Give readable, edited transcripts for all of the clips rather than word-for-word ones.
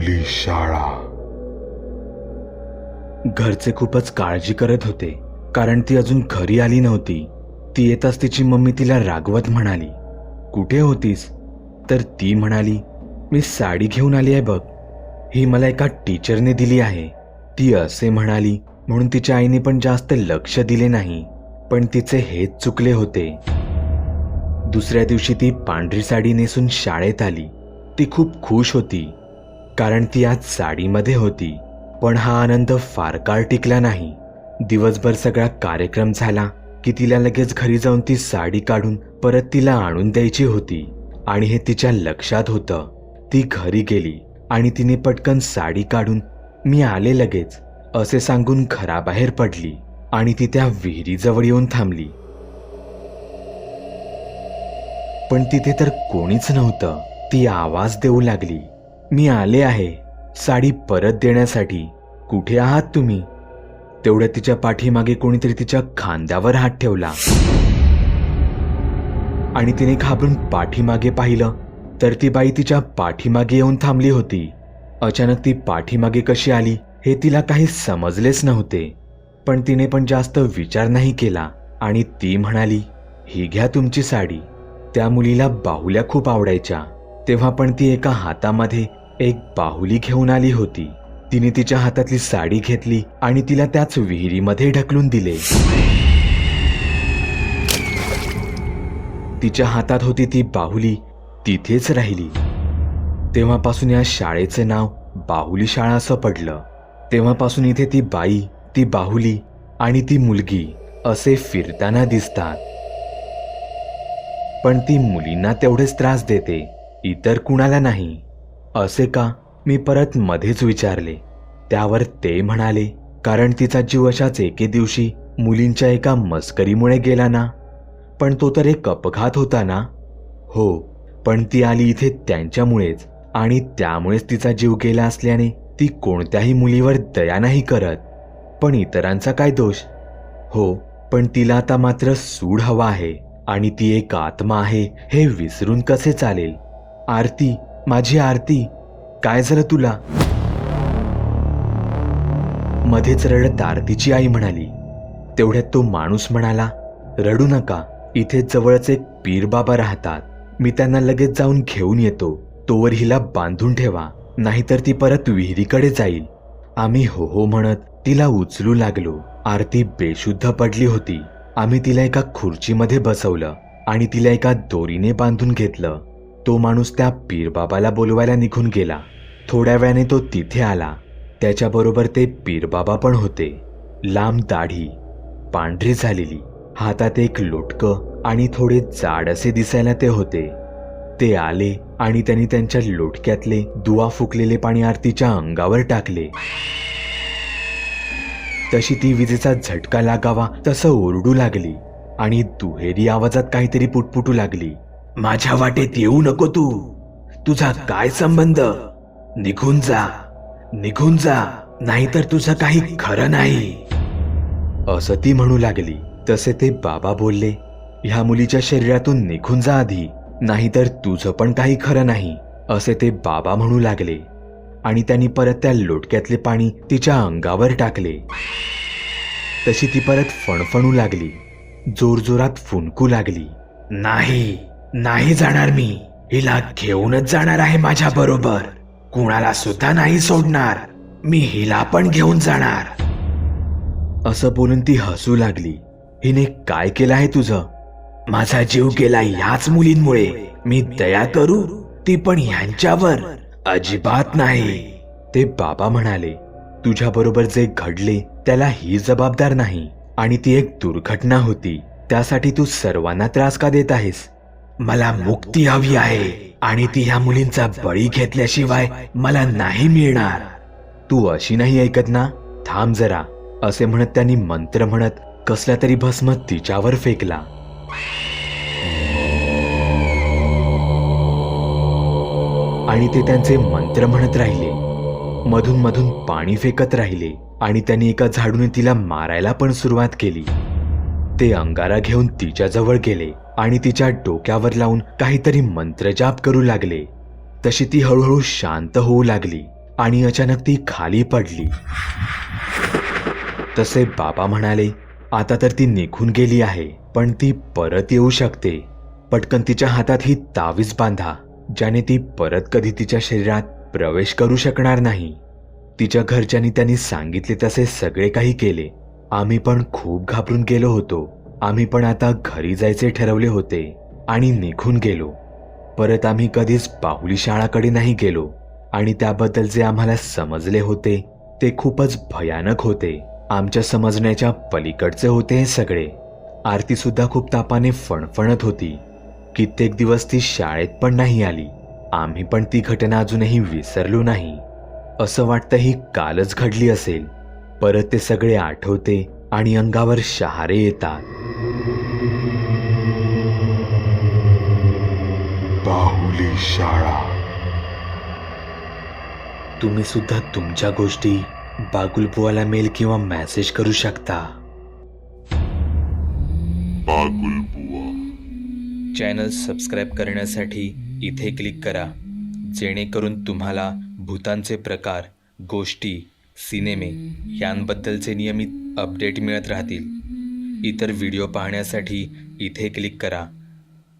बाहुली शाळा. घरचे खूपच काळजी करत होते, कारण ती अजून घरी आली नव्हती. ती येताच तिची मम्मी तिला रागवत म्हणाली, कुठे होतीस? तर ती म्हणाली, मी साडी घेऊन आली आहे बघ, ही मला एका टीचरने दिली आहे. ती असे म्हणाली म्हणून तिच्या आईने पण जास्त लक्ष दिले नाही, पण तिचे हेच चुकले होते. दुसऱ्या दिवशी ती पांढरी साडी नेसून शाळेत आली. ती खूप खुश होती, कारण ती आज साडीमध्ये होती. पण हा आनंद फार काळ टिकला नाही. दिवसभर सगळा कार्यक्रम झाला की तिला लगेच घरी जाऊन ती साडी काढून परत तिला आणून द्यायची होती, आणि हे तिच्या लक्षात होतं. ती घरी गेली आणि तिने पटकन साडी काढून मी आले लगेच असे सांगून घराबाहेर पडली, आणि ती त्या विहिरीजवळ येऊन थांबली. पण तिथे तर कोणीच नव्हतं. ती आवाज देऊ लागली, मी आले आहे साडी परत देण्यासाठी, कुठे आहात तुम्ही? तेवढ्या तिच्या पाठीमागे कोणीतरी तिच्या खांद्यावर हात ठेवला, आणि तिने घाबरून पाठीमागे पाहिलं तर ती बाई तिच्या पाठीमागे येऊन थांबली होती. अचानक ती पाठीमागे कशी आली हे तिला काही समजलेच नव्हते, पण तिने पण जास्त विचार नाही केला आणि ती म्हणाली, ही घ्या तुमची साडी. त्या मुलीला बाहुल्या खूप आवडायच्या, तेव्हा पण ती एका हातामध्ये एक बाहुली घेऊन आली होती. तिने तिच्या हातातली साडी घेतली आणि तिला त्याच विहिरीमध्ये ढकलून दिले. तिच्या हातात होती ती बाहुली तिथेच राहिली. तेव्हापासून या शाळेचं नाव बाहुली शाळा असं पडलं. तेव्हापासून इथे ती बाई, ती बाहुली आणि ती मुलगी असे फिरताना दिसतात. पण ती मुलींना तेवढेच त्रास देते, इतर कुणाला नाही. असे का? मी परत मध्येच विचारले. त्यावर ते म्हणाले, कारण तिचा जीव अशाच एके दिवशी मुलींच्या एका मस्करीमुळे गेला ना. पण तो तर एक अपघात होता ना. हो, पण ती आली इथे त्यांच्यामुळेच, आणि त्यामुळेच तिचा जीव गेला असल्याने ती कोणत्याही मुलीवर दया नाही करत. पण इतरांचा काय दोष? हो, पण तिला आता मात्र सूड हवा आहे, आणि ती एक आत्मा आहे हे विसरून कसे चालेल? आरती, माझी आरती, काय झालं तुला? मध्येच रडत आरतीची आई म्हणाली. तेवढ्यात तो माणूस म्हणाला, रडू नका, इथे जवळच एक पीर बाबा राहतात, मी त्यांना लगेच जाऊन घेऊन येतो. तोवर हिला बांधून ठेवा, नाहीतर ती परत विहिरीकडे जाईल. आम्ही हो हो म्हणत तिला उचलू लागलो. आरती बेशुद्ध पडली होती. आम्ही तिला एका खुर्चीमध्ये बसवलं आणि तिला एका दोरीने बांधून घेतलं. तो माणूस त्या पीर बाबाला बोलवायला निघून गेला. थोड्या वेळाने तो तिथे आला. त्याच्याबरोबर ते पीर बाबा पण होते. लांब दाढी, पांढरी झालेली, हातात एक लोटकं आणि थोडे जाड असे दिसायला ते होते. ते आले आणि त्यांनी त्यांच्या लोटक्यातले दुवा फुकलेले पाणी आरतीच्या अंगावर टाकले. तशी ती विजेचा झटका लागावा तसं ओरडू लागली आणि दुहेरी आवाजात काहीतरी पुटपुटू लागली. माझ्या वाटेत येऊ नको तू, तुझा काय संबंध? निघून जा, निघून जा, नाहीतर तुझं काही खरं नाही, असं ती म्हणू लागली. तसे ते बाबा बोलले, ह्या मुलीच्या शरीरातून निघून जा आधी, नाहीतर तुझं पण काही खरं नाही, असे ते बाबा म्हणू लागले. आणि त्यांनी परत त्या लोटक्यातले पाणी तिच्या अंगावर टाकले. तशी ती परत फणफणू लागली, जोरजोरात फुंकू लागली. नाही, नाही जाणार मी, हिला घेऊनच जाणार आहे माझ्या बरोबर, कुणाला सुद्धा नाही सोडणार, मी हिला पण घेऊन जाणार, असं बोलून ती हसू लागली. हिने काय केलं आहे तुझं? माझा जीव गेला याच मुलींमुळे, मी दया करू ती पण ह्यांच्यावर? अजिबात नाही, ते बाबा म्हणाले. तुझ्या बरोबर जे घडले त्याला ही जबाबदार नाही, आणि ती एक दुर्घटना होती, त्यासाठी तू सर्वांना त्रास का देत आहेस? मला मुक्ती हवी आहे, आणि ती ह्या मुलींचा बळी घेतल्याशिवाय मला नाही मिळणार. तू अशी नाही ऐकत ना, थांब जरा, असे म्हणत त्यांनी मंत्र म्हणत कसला तरी भस्म तिच्यावर फेकला. आणि ते त्यांचे मंत्र म्हणत राहिले. मधून मधून पाणी फेकत राहिले, आणि त्यांनी एका झाडूने तिला मारायला पण सुरुवात केली. ते अंगारा घेऊन तिच्याजवळ गेले आणि तिच्या डोक्यावर लावून काहीतरी मंत्रजाप करू लागले. तशी ती हळूहळू शांत होऊ लागली आणि अचानक ती खाली पडली. तसे बाबा म्हणाले, आता तर ती निघून गेली आहे, पण ती परत येऊ शकते. पटकन तिच्या हातात ही तावीज बांधा, ज्याने ती परत कधी तिच्या शरीरात प्रवेश करू शकणार नाही. तिच्या घरच्यांनी त्यांनी सांगितले तसे सगळे काही केले. आम्ही पण खूप घाबरून गेलो होतो. आम्ही पण आता घरी जायचे ठरवले होते आणि निघून गेलो. परत आम्ही कधीच बाहुली शाळाकडे नाही गेलो आणि त्याबद्दल जे आम्हाला समजले होते ते खूपच भयानक होते. आमच्या समजण्याच्या पलीकडचे होते हे सगळे. आरती सुद्धा खूप तापाने फणफणत होती. कित्येक दिवस ती शाळेत पण नाही आली. आम्ही पण ती घटना अजूनही विसरलो नाही. असं वाटतं ही कालच घडली असेल. परत ते सगळे आठवते आणि अंगावर शहारे येतात. बाहुली शाळा. तुम्ही सुद्धा तुमच्या गोष्टी बागुलबुवाला मेल किंवा मेसेज करू शकता. बागुलबुवा. चॅनल सबस्क्राईब करण्यासाठी इथे क्लिक करा, जेणेकरून तुम्हाला भूतांचे प्रकार, गोष्टी, सिनेमे यांबद्दलचे नियमित अपडेट मिळत राहतील. इतर व्हिडिओ पाहण्यासाठी इथे क्लिक करा.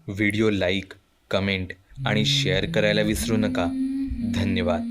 व्हिडिओ लाईक, कमेंट आणि शेअर करायला विसरू नका. धन्यवाद.